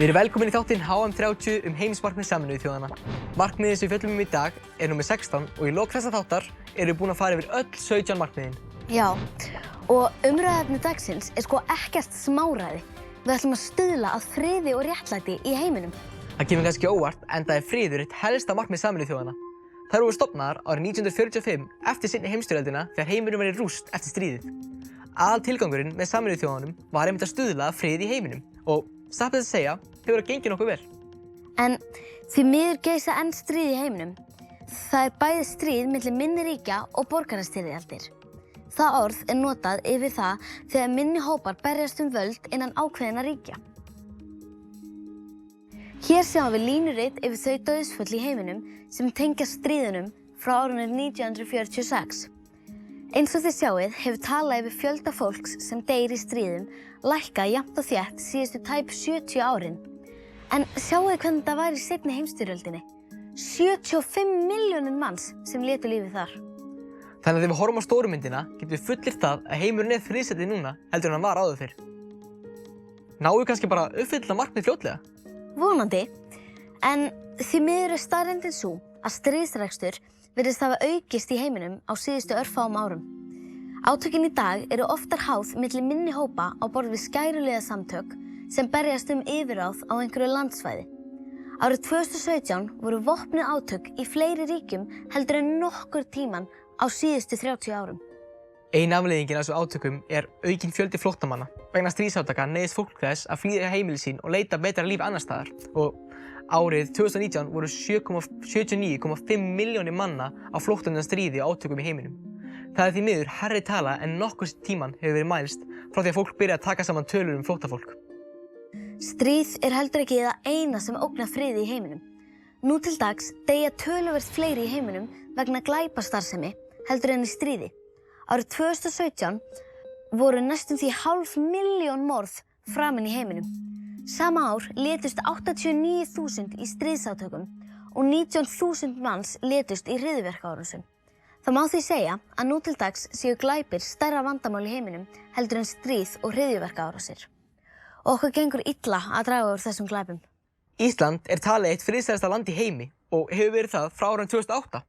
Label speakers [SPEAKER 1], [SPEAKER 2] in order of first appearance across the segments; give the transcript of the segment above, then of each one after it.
[SPEAKER 1] Við erum velkomin í þáttinn HM30 heimsmarkmið Sameinuðu þjóðanna. Markmiðin sem við fjöllum í dag númer 16 og í lok þessa þáttar erum við búin að fara yfir öll 17 markmiðin.
[SPEAKER 2] Já, og umræðuefni dagsins sko ekkert smáræði. Við ætlum að stuðla að friði og réttlæti í heiminum.
[SPEAKER 1] Það kemur kannski óvart enda er friður eitt helsta markmið Sameinuðu þjóðanna. Þær voru stofnaðar árið 1945 eftir seinni heimsstyrjöldina þegar heimurinn var í rúst eftir stríðið. Aðaltilgangurinn með Sameinuðu þjóðunum var einmitt að stuðla að friði í heiminum og satt best að segja hefur það gengið nokkuð vel.
[SPEAKER 2] En því miður geisa enn stríð í heiminum. Það er bæði stríð milli minni ríkja og borgarastyrjaldir. Það orð er notað yfir það þegar minni hópar berjast völd innan ákveðinna ríkja. Hér sjáum við línurit yfir þau dauðsföll í heiminum sem tengjast stríðunum frá árinu 1946. Eins og þið sjáið hefur talað yfir fjölda fólks sem deyr í stríðum lækkað jafnt og þétt síðustu tæp 70 árin. En sjáið hvernig það var í seinni heimsstyrjöldinni. 75 milljónir manns sem létu lífið þar.
[SPEAKER 1] Þannig að þegar við horfum á stóru myndina getum við fullyrt það að heimurinn er friðsælli núna heldur en hann var áður fyrr. Náum við kannski bara að uppfylla markmið fljótlega?
[SPEAKER 2] Vonandi, en því miður er staðreyndin sú að stríðsrekstur virðist hafa aukist í heiminum á síðustu örfáum árum. Átökin í dag eru oftar háð milli minni hópa á borð við skæruliðasamtök sem berjast yfirráð á einhverju landsvæði. Árið 2017 voru vopnuð átök í fleiri ríkjum heldur en nokkur tíman á síðustu 30 árum.
[SPEAKER 1] Ein afleiðingin af þessu átökum er aukinn fjöldi flóttamanna. Vegna stríðsátaka neyðist fólk þess að flýja heimili sín og leita betra lífi annars staðar. Og árið 2019 voru 79,5 milljónir manna á flótta undan stríði og átökum í heiminum. Það er því miður hærri tala en nokkur tíman hefur verið mælst frá því að fólk byrja að taka saman tölur flóttafólk.
[SPEAKER 2] Stríð er heldur ekki það eina sem ógnar friði í heiminum. Nú til dags deyja töluvert fleiri í heiminum vegna glæpastarfsemi heldur en í stríði. Árið 2017 voru næstum því 500.000 morð framin í heiminum. Sama ár létust 89.000 í stríðsátökum og 19.000 manns létust í hryðjuverkaárásum. Það má því segja að nú til dags séu glæpir stærra vandamál í heiminum heldur en stríð og hryðjuverkaárásir. Og okkur gengur illa að draga úr þessum glæpum.
[SPEAKER 1] Ísland er talið eitt friðsælasta land í heimi og hefur verið það frá árinu 2008.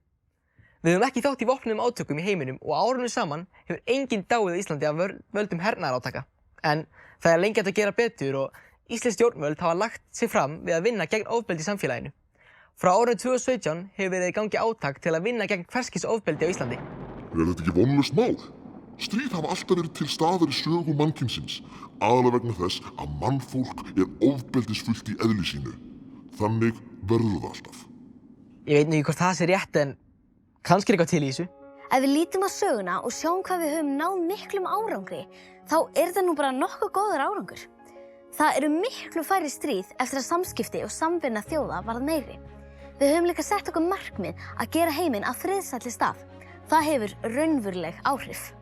[SPEAKER 1] Við höfum ekki þátt í vopnuðum átökum í heiminum og árinu saman hefur enginn dáið á Íslandi af völdum hernaðarátaka. En það er lengi hægt að gera betur og íslensk stjórnvöld hafa lagt sig fram við að vinna gegn ofbeldi í samfélaginu. Frá árinu 2017 hefur verið í gangi átak til að vinna gegn hvers kyns ofbeldi á Íslandi.
[SPEAKER 3] Er þetta ekki vonlaust mál? Stríð hafa alltaf verið til staðar í sögu mannkynsins, aðallega vegna þess að mannfólk er ofbeldisfullt í eðli sínu. Þannig verður það alltaf.
[SPEAKER 1] Ég veit ekki hvort það sé rétt en kannski er eitthvað til í þessu.
[SPEAKER 2] Ef við lítum á söguna og sjáum hvað við höfum náð miklum árangri, þá er það nú bara nokkuð góður árangur. Það eru miklu færri stríð eftir að samskipti og samvinna þjóða varð meiri. Við höfum líka sett okkur markmið að gera heiminn að friðsælli stað. Það hefur raunveruleg áhrif.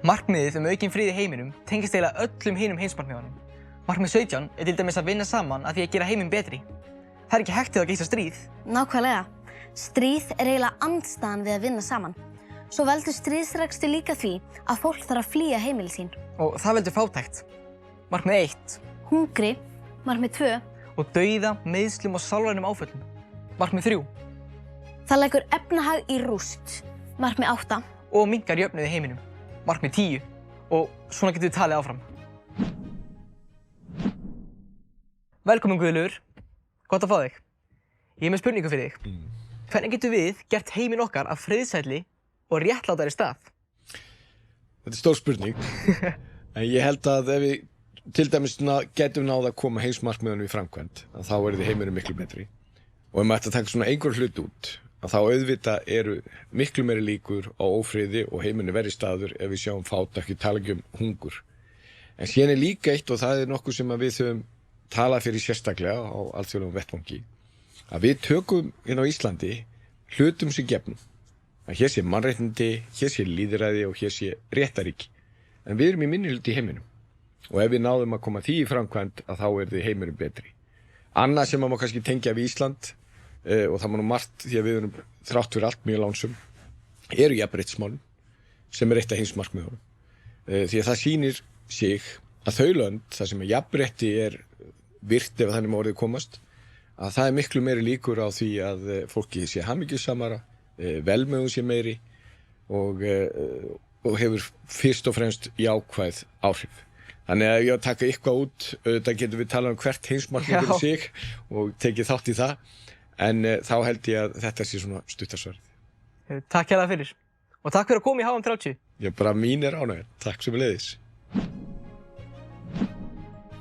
[SPEAKER 1] Markmiðið aukinn frið í heiminum tengist eiginlega öllum hinum heimsmarkmiðunum. Markmið 17 er til dæmis að vinna saman að því að gera heiminn betri. Það er ekki hægt að geisa stríð.
[SPEAKER 2] Nákvæmlega. Stríð er eiginlega andstæðan við að vinna saman. Svo veldur stríðsrekstur líka því að fólk þarf að flýja heimili sín.
[SPEAKER 1] Og það veldur fátækt. Markmið 1.
[SPEAKER 2] Hungri. Markmið 2.
[SPEAKER 1] Og dauða, meiðslum og sálrænum áföllum. Markmið 3.
[SPEAKER 2] Það leggur efnahag í rúst. Markmið 8.
[SPEAKER 1] Og minnkar jöfnuð í heiminum. Markmið 10. Og svona getum við talið áfram. Velkomin Guðlaugur. Gott að fá þig. Ég er með spurningu fyrir þig. Hvernig getum við gert heiminn okkar að friðsælli og réttlátari stað?
[SPEAKER 4] Þetta er stór spurning. En ég held að ef við til dæmis getum náð að koma heimsmarkmiðunum í framkvæmd, að þá er heimurinn miklu betri. Og ef maður ætti að taka svona einhver hlut út, að þá auðvitað eru miklu meiri líkur á ófriði og heimurinn verri staður ef við sjáum fátækt, tala ekki hungur. En síðan er líka eitt, og það er nokkuð sem við höfum talað fyrir sérstaklega á alþjóðlegum vettvangi, að við tökum hérna á Íslandi hlutum sem gefnum. Að hér sé mannréttindi, hér sé lýðræði og hér sé réttaríki. En við erum í minnihluta í heiminum. Og ef við náðum að koma því í framkvæmd, að þá er heimurinn betri. Annað sem maður má kannski tengja við Ísland, og það má nú margt því að við erum þrátt fyrir allt mjög lánsum, eru jafnréttismálin, sem er eitt af heimsmarkmiðunum. Því að það sýnir sig að þau lönd, þar sem jafnrétti er virt ef þannig má orðið komast, að það miklu meiri líkur á því að fólki sé hamingjusamara, velmegun sé meiri og hefur fyrst og fremst jákvæð áhrif. Þannig að ég að taka eitthvað út, auðvitað getum við talað hvert heimsmarkmið fyrir sig og tekið þátt í það, en þá held ég að þetta sé svona stuttasvarið.
[SPEAKER 1] Takk hérlega fyrir. Og takk fyrir að koma í HM30.
[SPEAKER 4] Ég bara mín ánægður. Takk sömuleiðis.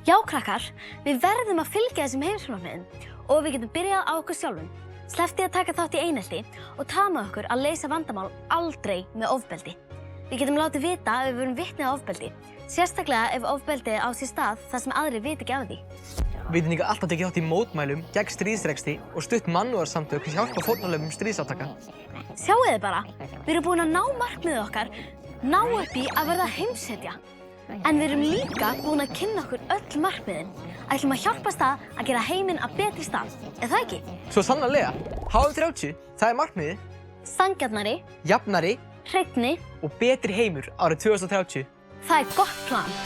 [SPEAKER 2] Já, krakkar, við verðum að fylgja þessum heimsmarkmiðum og við getum byrjað á okkur sjálfum. Sleppti að taka þátt í einelti og tala með okkur að leysa vandamál aldrei með ofbeldi. Við getum látið vita ef við verum vitni að ofbeldi, sérstaklega ef ofbeldi á sér stað þar sem aðrir vita ekki af því.
[SPEAKER 1] Við getum líka alltaf tekið þátt í mótmælum gegn stríðsrekstri og stutt mannúðarsamtök sem hjálpa fórnarlömbum stríðsátaka.
[SPEAKER 2] Sjáið þið bara, við erum búin að ná markmiðið okkar, ná upp í að verða heimshetja. En við erum líka búin að kynna okkur öll markmiðin. Ætlum að hjálpast að gera heiminn að betri stað, það ekki?
[SPEAKER 1] Svo sannarlega, HM30, það markmiðið.
[SPEAKER 2] Sanngjarnari,
[SPEAKER 1] Jafnari
[SPEAKER 2] hreinni
[SPEAKER 1] og betri heimur árið 2030.
[SPEAKER 2] Það gott plan.